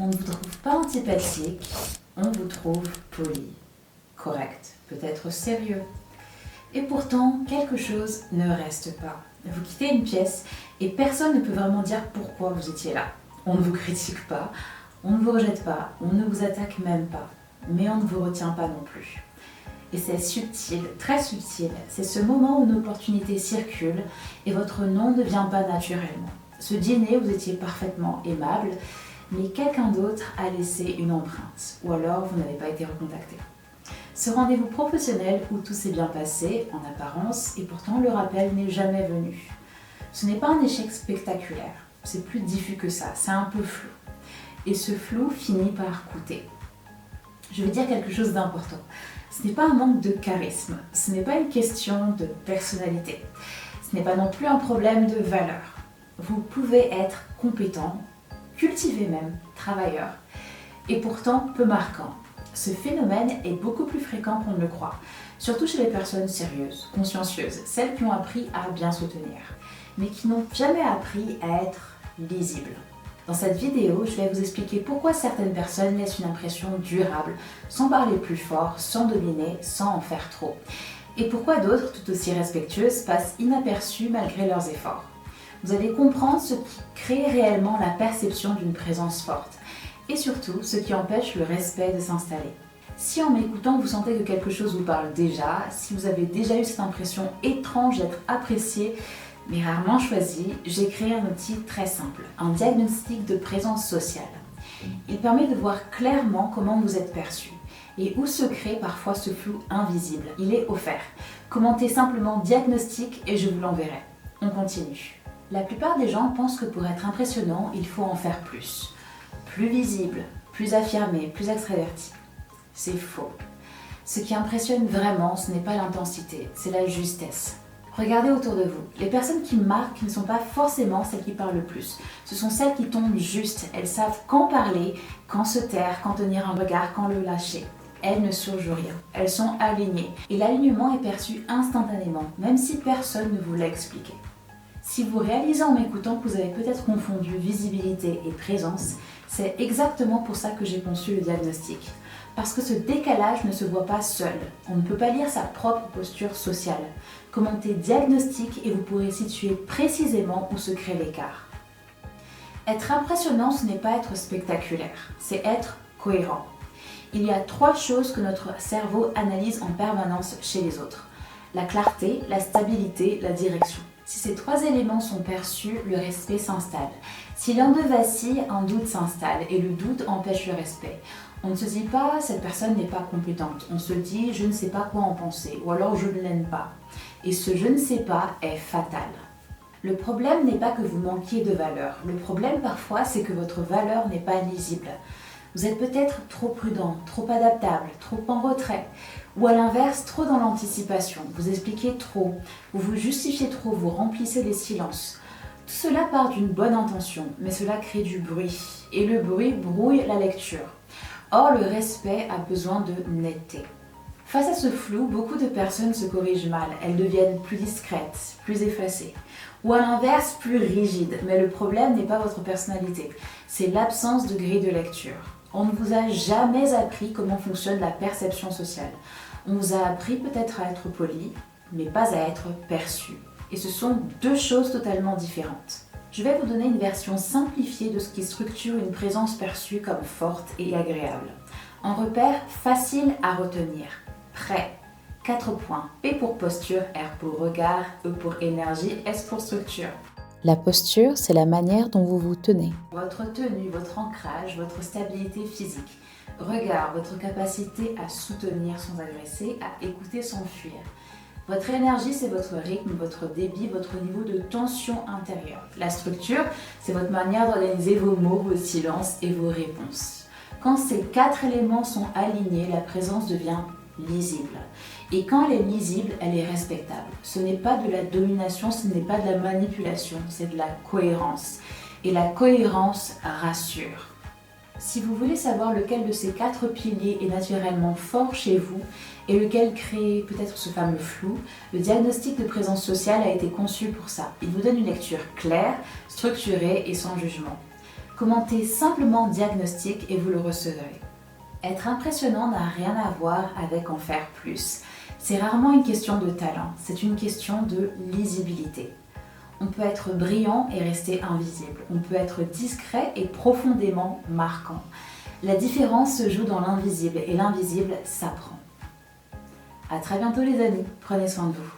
On ne vous trouve pas antipathique, on vous trouve poli, correct, peut-être sérieux. Et pourtant, quelque chose ne reste pas. Vous quittez une pièce et personne ne peut vraiment dire pourquoi vous étiez là. On ne vous critique pas, on ne vous rejette pas, on ne vous attaque même pas, mais on ne vous retient pas non plus. Et c'est subtil, très subtil, c'est ce moment où une opportunité circule et votre nom ne vient pas naturellement. Ce dîner, vous étiez parfaitement aimable, mais quelqu'un d'autre a laissé une empreinte, ou alors vous n'avez pas été recontacté. Ce rendez-vous professionnel où tout s'est bien passé, en apparence, et pourtant le rappel n'est jamais venu. Ce n'est pas un échec spectaculaire, c'est plus diffus que ça, c'est un peu flou. Et ce flou finit par coûter. Je vais dire quelque chose d'important. Ce n'est pas un manque de charisme, ce n'est pas une question de personnalité, ce n'est pas non plus un problème de valeur. Vous pouvez être compétent, cultivé même, travailleur, et pourtant peu marquant. Ce phénomène est beaucoup plus fréquent qu'on ne le croit, surtout chez les personnes sérieuses, consciencieuses, celles qui ont appris à bien se tenir, mais qui n'ont jamais appris à être lisibles. Dans cette vidéo, je vais vous expliquer pourquoi certaines personnes laissent une impression durable, sans parler plus fort, sans dominer, sans en faire trop, et pourquoi d'autres, tout aussi respectueuses, passent inaperçues malgré leurs efforts. Vous allez comprendre ce qui crée réellement la perception d'une présence forte et surtout ce qui empêche le respect de s'installer. Si en m'écoutant vous sentez que quelque chose vous parle déjà, si vous avez déjà eu cette impression étrange d'être apprécié mais rarement choisi, j'ai créé un outil très simple, un diagnostic de présence sociale. Il permet de voir clairement comment vous êtes perçu et où se crée parfois ce flou invisible. Il est offert. Commentez simplement diagnostic et je vous l'enverrai. On continue. La plupart des gens pensent que pour être impressionnant, il faut en faire plus. Plus visible, plus affirmé, plus extraverti. C'est faux. Ce qui impressionne vraiment, ce n'est pas l'intensité, c'est la justesse. Regardez autour de vous. Les personnes qui marquent ne sont pas forcément celles qui parlent le plus. Ce sont celles qui tombent juste. Elles savent quand parler, quand se taire, quand tenir un regard, quand le lâcher. Elles ne surjouent rien. Elles sont alignées. Et l'alignement est perçu instantanément, même si personne ne vous l'a expliqué. Si vous réalisez en m'écoutant que vous avez peut-être confondu visibilité et présence, c'est exactement pour ça que j'ai conçu le diagnostic. Parce que ce décalage ne se voit pas seul. On ne peut pas lire sa propre posture sociale. Commentez diagnostic et vous pourrez situer précisément où se crée l'écart. Être impressionnant, ce n'est pas être spectaculaire, c'est être cohérent. Il y a 3 choses que notre cerveau analyse en permanence chez les autres. La clarté, la stabilité, la direction. Si ces 3 éléments sont perçus, le respect s'installe. Si l'un d'eux vacille, un doute s'installe et le doute empêche le respect. On ne se dit pas « cette personne n'est pas compétente », on se dit « je ne sais pas quoi en penser » ou alors « je ne l'aime pas ». Et ce « je ne sais pas » est fatal. Le problème n'est pas que vous manquiez de valeur. Le problème parfois, c'est que votre valeur n'est pas lisible. Vous êtes peut-être trop prudent, trop adaptable, trop en retrait. Ou à l'inverse, trop dans l'anticipation. Vous expliquez trop, vous vous justifiez trop, vous remplissez les silences. Tout cela part d'une bonne intention, mais cela crée du bruit. Et le bruit brouille la lecture. Or, le respect a besoin de netteté. Face à ce flou, beaucoup de personnes se corrigent mal. Elles deviennent plus discrètes, plus effacées. Ou à l'inverse, plus rigides. Mais le problème n'est pas votre personnalité, c'est l'absence de grille de lecture. On ne vous a jamais appris comment fonctionne la perception sociale. On vous a appris peut-être à être poli, mais pas à être perçu. Et ce sont 2 choses totalement différentes. Je vais vous donner une version simplifiée de ce qui structure une présence perçue comme forte et agréable. Un repère facile à retenir. Prêt. 4 points. P pour posture, R pour regard, E pour énergie, S pour structure. La posture, c'est la manière dont vous vous tenez. Votre tenue, votre ancrage, votre stabilité physique. Regard, votre capacité à soutenir sans agresser, à écouter sans fuir. Votre énergie, c'est votre rythme, votre débit, votre niveau de tension intérieure. La structure, c'est votre manière d'organiser vos mots, vos silences et vos réponses. Quand ces 4 éléments sont alignés, la présence devient lisible. Et quand elle est lisible, elle est respectable. Ce n'est pas de la domination, ce n'est pas de la manipulation, c'est de la cohérence. Et la cohérence rassure. Si vous voulez savoir lequel de ces 4 piliers est naturellement fort chez vous et lequel crée peut-être ce fameux flou, le diagnostic de présence sociale a été conçu pour ça. Il vous donne une lecture claire, structurée et sans jugement. Commentez simplement diagnostic et vous le recevrez. Être impressionnant n'a rien à voir avec en faire plus. C'est rarement une question de talent, c'est une question de lisibilité. On peut être brillant et rester invisible. On peut être discret et profondément marquant. La différence se joue dans l'invisible et l'invisible s'apprend. À très bientôt les amis, prenez soin de vous.